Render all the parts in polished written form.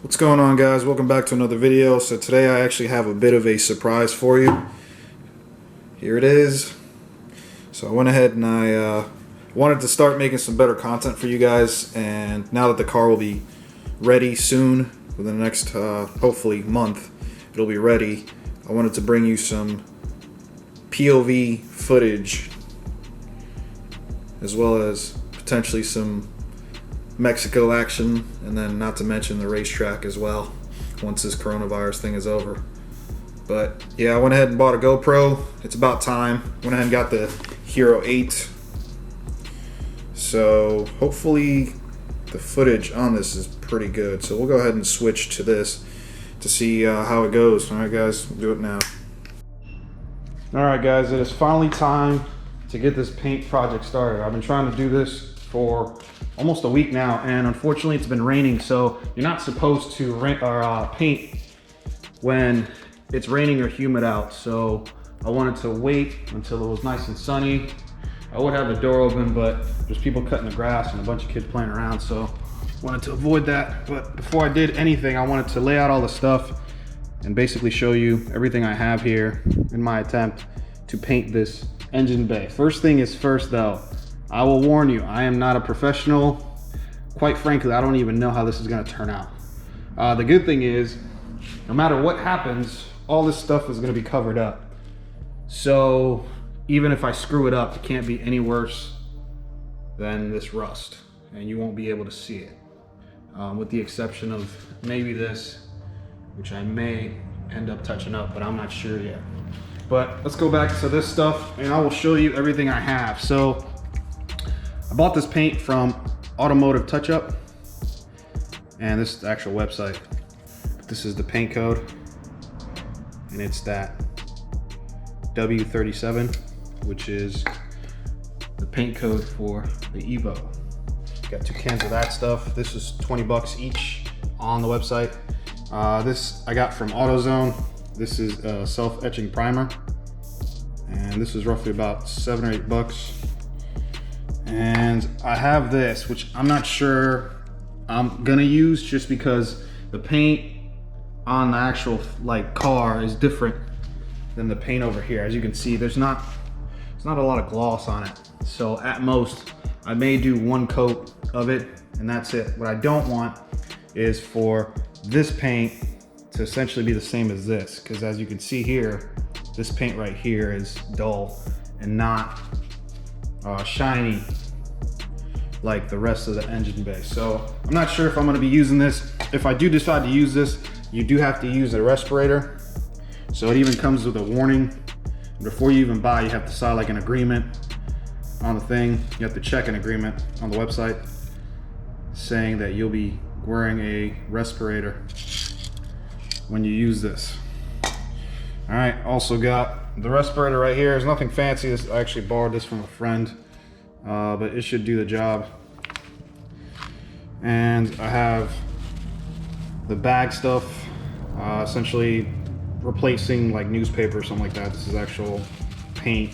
What's going on, guys? Welcome back to another video. So today I actually have a bit of a surprise for you. Here it is. So I went ahead and I wanted to start making some better content for you guys, and now that the car will be ready soon, within the next hopefully month it'll be ready, I wanted to bring you some POV footage as well as potentially some Mexico action, and then not to mention the racetrack as well once this coronavirus thing is over. But yeah, I went ahead and bought a GoPro. It's about time. Went ahead and got the Hero 8. So hopefully the footage on this is pretty good. So we'll go ahead and switch to this to see how it goes. Alright guys, we'll do it now. Alright guys, it is finally time to get this paint project started. I've been trying to do this for almost a week now, and unfortunately it's been raining, so you're not supposed to paint when it's raining or humid out. So I wanted to wait until it was nice and sunny. I would have the door open, but there's people cutting the grass and a bunch of kids playing around, so wanted to avoid that. But before I did anything, I wanted to lay out all the stuff and basically show you everything I have here in my attempt to paint this Engine Bay. First thing is first though, I will warn you, I am not a professional. Quite frankly, I don't even know how this is gonna turn out. The good thing is, no matter what happens, all this stuff is gonna be covered up. So even if I screw it up, it can't be any worse than this rust, and you won't be able to see it. With the exception of maybe this, which I may end up touching up, but I'm not sure yet. But let's go back to this stuff and I will show you everything I have. So I bought this paint from Automotive Touch-Up, and this is the actual website. This is the paint code, and it's that W37, which is the paint code for the Evo. Got 2 cans of that stuff. This is 20 bucks each on the website. This I got from AutoZone. This is a self-etching primer, and this is roughly about 7 or 8 bucks. And I have this, which I'm not sure I'm gonna use, just because the paint on the actual car is different than the paint over here. As you can see, there's not a lot of gloss on it. So at most, I may do 1 coat of it, and that's it. What I don't want is for this paint to essentially be the same as this, because as you can see here, this paint right here is dull and not shiny like the rest of the Engine Bay. So I'm not sure if I'm going to be using this. If I do decide to use this, you do have to use a respirator. So it even comes with a warning. Before you even buy, you have to sign like an agreement on the thing. You have to check an agreement on the website saying that you'll be wearing a respirator when you use this. All right, also got the respirator right here. There's nothing fancy. I actually borrowed this from a friend, but it should do the job. And I have the bag stuff, essentially replacing like newspaper or something like that. This is actual paint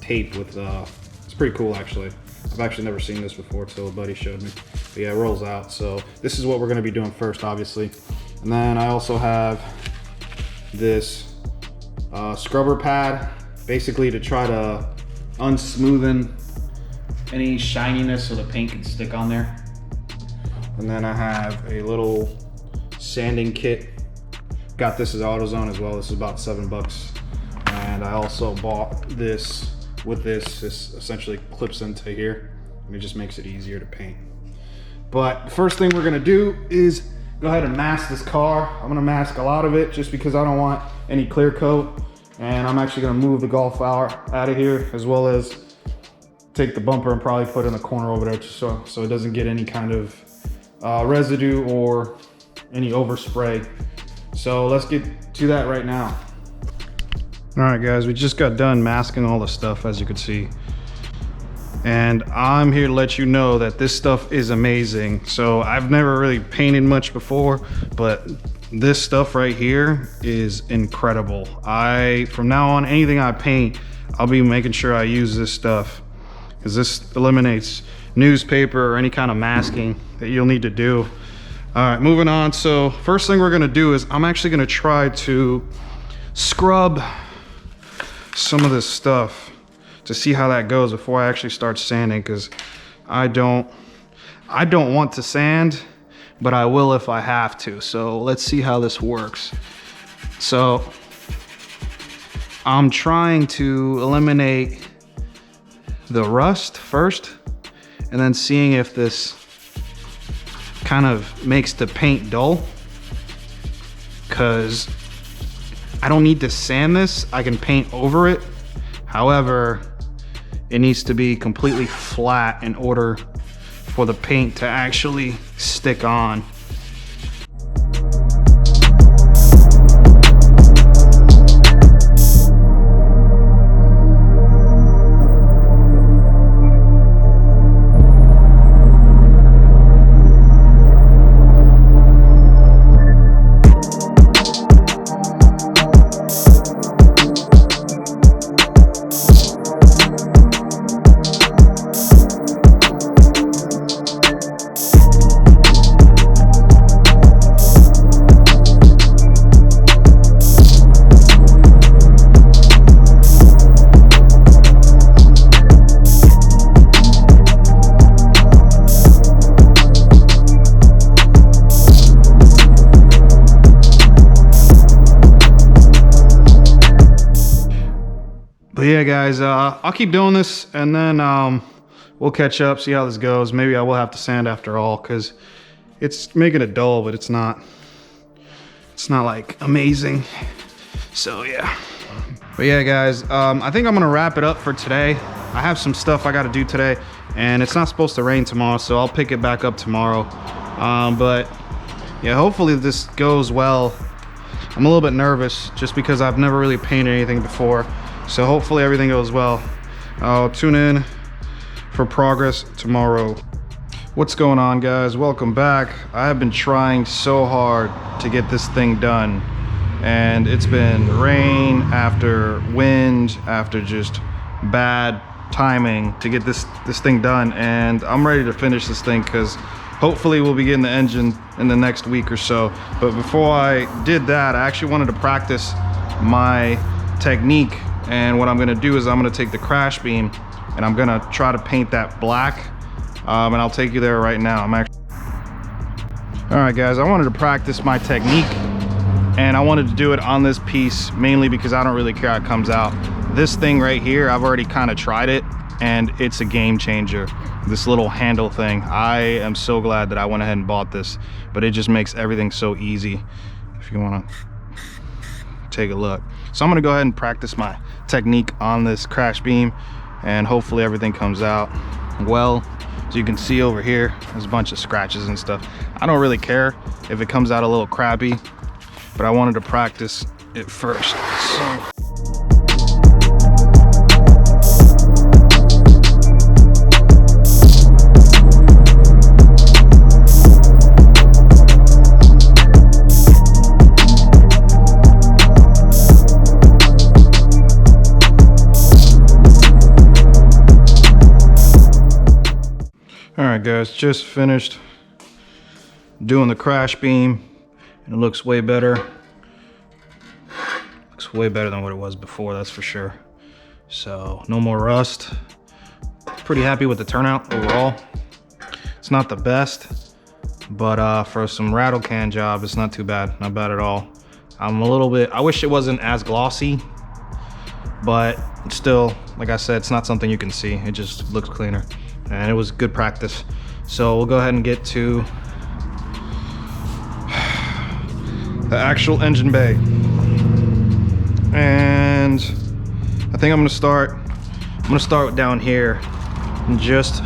tape with, it's pretty cool actually. I've actually never seen this before till a buddy showed me. But yeah, it rolls out. So this is what we're gonna be doing first, obviously. And then I also have this scrubber pad, basically to try to unsmoothen any shininess so the paint can stick on there. And then I have a little sanding kit. Got this at AutoZone as well. This is about 7 bucks. And I also bought this with this. This essentially clips into here, and it just makes it easier to paint. But the first thing we're gonna do is go ahead and mask this car. I'm gonna mask a lot of it just because I don't want any clear coat. And I'm actually gonna move the Golf hour out of here, as well as take the bumper and probably put it in the corner over there so it doesn't get any kind of residue or any overspray. So let's get to that right now. All right guys, we just got done masking all the stuff, as you can see. And I'm here to let you know that this stuff is amazing. So I've never really painted much before, but this stuff right here is incredible. From now on, anything I paint, I'll be making sure I use this stuff, because this eliminates newspaper or any kind of masking that you'll need to do. All right, moving on. So first thing we're gonna do is I'm actually gonna try to scrub some of this stuff to see how that goes before I actually start sanding, because I don't want to sand, but I will if I have to. So let's see how this works. So I'm trying to eliminate the rust first, and then seeing if this kind of makes the paint dull, because I don't need to sand this, I can paint over it. However, it needs to be completely flat in order for the paint to actually stick on. But yeah, guys, I'll keep doing this, and then we'll catch up, see how this goes. Maybe I will have to sand after all, because it's making it dull, but it's not like amazing. So yeah. But yeah, guys, I think I'm gonna wrap it up for today. I have some stuff I gotta do today, and it's not supposed to rain tomorrow, so I'll pick it back up tomorrow. But yeah, hopefully this goes well. I'm a little bit nervous just because I've never really painted anything before. So hopefully everything goes well. I'll tune in for progress tomorrow. What's going on, guys? Welcome back. I have been trying so hard to get this thing done, and it's been rain after wind after just bad timing to get this thing done, and I'm ready to finish this thing because hopefully we'll be getting the engine in the next week or so. But before I did that, I actually wanted to practice my technique. And what I'm gonna do is I'm gonna take the crash beam and I'm gonna try to paint that black. And I'll take you there right now. All right, guys, I wanted to practice my technique, and I wanted to do it on this piece mainly because I don't really care how it comes out. This thing right here, I've already kind of tried it, and it's a game changer. This little handle thing. I am so glad that I went ahead and bought this, but it just makes everything so easy. If you wanna take a look. So I'm gonna go ahead and practice my technique on this crash beam, and hopefully everything comes out well. As you can see over here, there's a bunch of scratches and stuff. I don't really care if it comes out a little crappy, but I wanted to practice it first. So. All right, guys, just finished doing the crash beam, and it looks way better. Looks way better than what it was before, that's for sure. So no more rust. Pretty happy with the turnout overall. It's not the best, but for some rattle can job, it's not too bad, not bad at all. I'm a little bit, I wish it wasn't as glossy, but still, like I said, it's not something you can see. It just looks cleaner. And it was good practice. So we'll go ahead and get to the actual engine bay. And I think I'm gonna start down here, just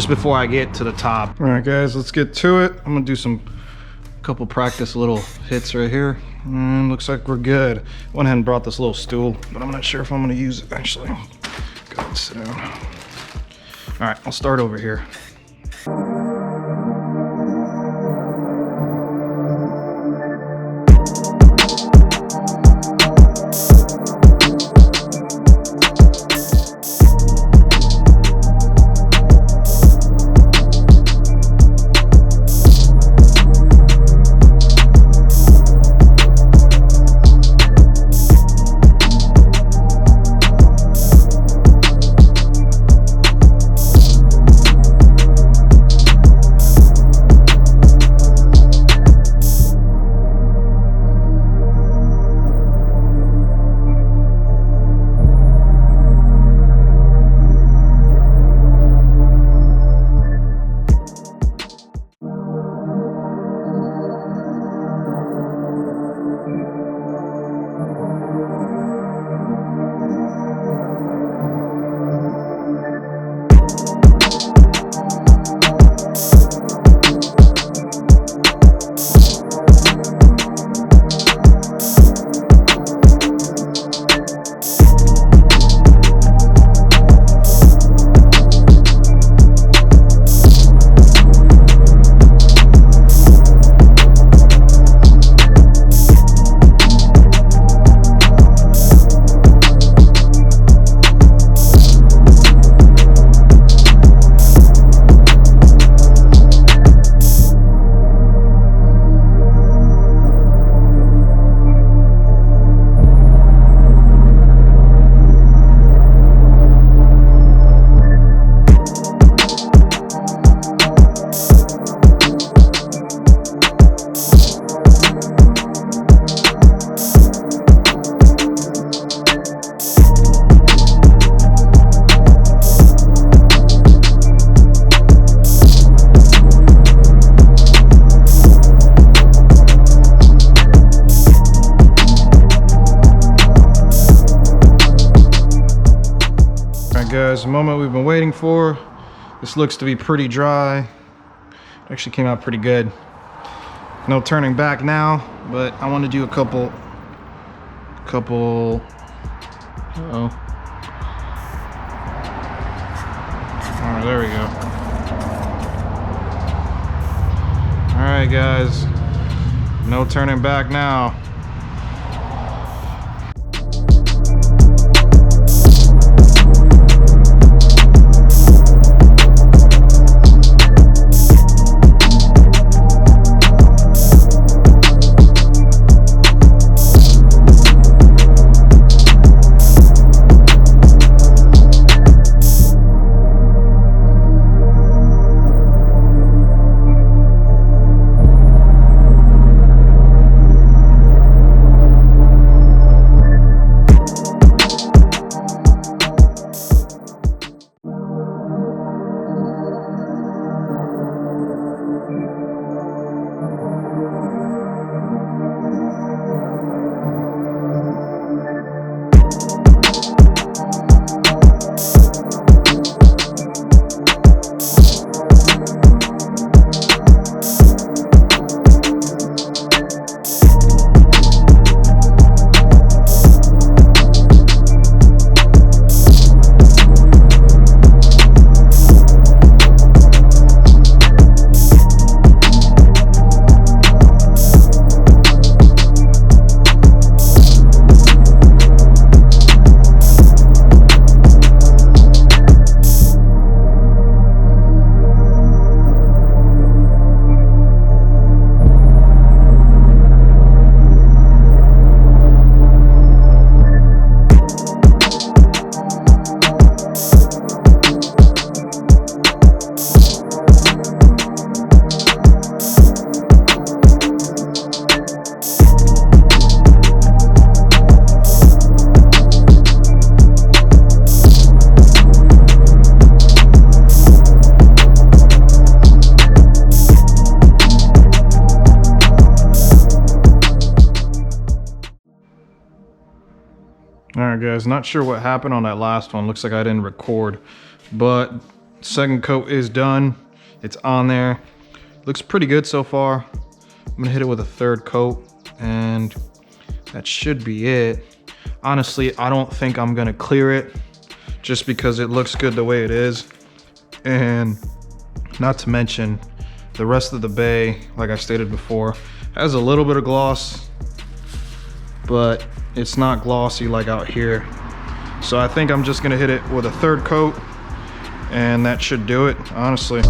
before I get to the top. All right, guys, let's get to it. I'm gonna do a couple practice little hits right here. And looks like we're good. Went ahead and brought this little stool, but I'm not sure if I'm gonna use it actually. Go ahead and sit down. All right, I'll start over here. moment we've been waiting for. This looks to be pretty dry. It actually came out pretty good. No turning back now, but I want to do a couple. Uh-oh. All right, there we go. All right, guys. No turning back now. Alright guys, not sure what happened on that last one. Looks like I didn't record, but second coat is done. It's on there. Looks pretty good so far. I'm gonna hit it with a third coat and that should be it. Honestly, I don't think I'm gonna clear it just because it looks good the way it is. And not to mention the rest of the bay, like I stated before, has a little bit of gloss, but it's not glossy like out here. So I think I'm just gonna hit it with a third coat and that should do it, honestly.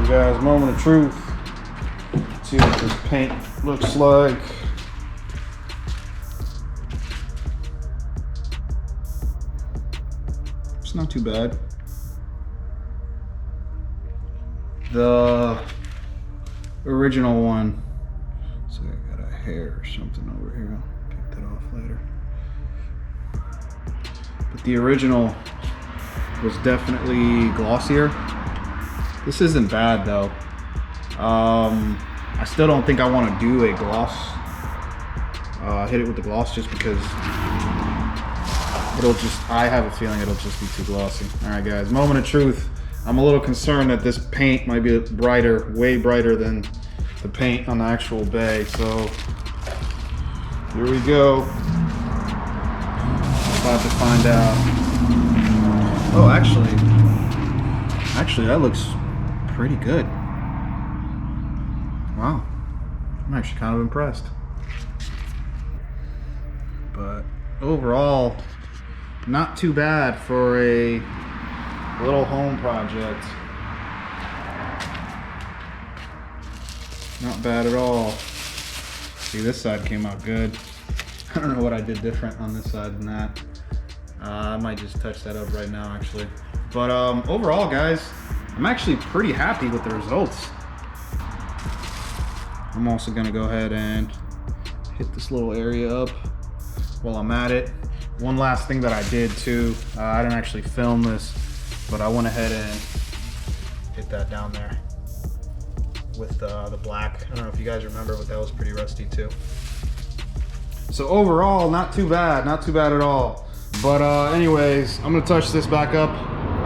Guys, moment of truth. Let's see what this paint looks like. It's not too bad. The original one. So I got a hair or something over here. I'll take that off later. But the original was definitely glossier. This isn't bad though. I still don't think I want to do a gloss. Hit it with the gloss just because I have a feeling it'll just be too glossy. All right guys, moment of truth. I'm a little concerned that this paint might be brighter, way brighter than the paint on the actual bay. So here we go. About to find out. Oh, actually that looks pretty good. Wow, I'm actually kind of impressed. But overall, not too bad for a little home project. Not bad at all. See, this side came out good. I don't know what I did different on this side than that. I might just touch that up right now, actually. But overall, guys, I'm actually pretty happy with the results. I'm also gonna go ahead and hit this little area up while I'm at it. One last thing that I did too, I didn't actually film this, but I went ahead and hit that down there with the black. I don't know if you guys remember, but that was pretty rusty too. So overall, not too bad at all. But anyways, I'm gonna touch this back up,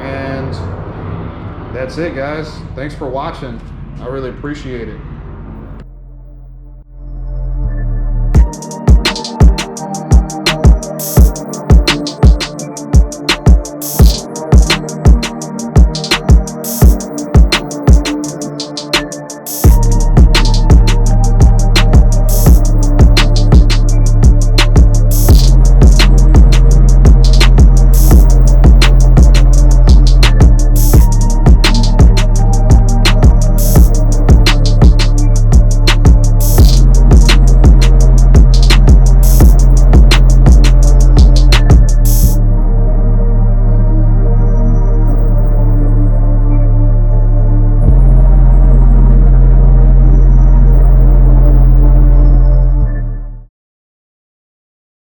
and that's it, guys. Thanks for watching. I really appreciate it.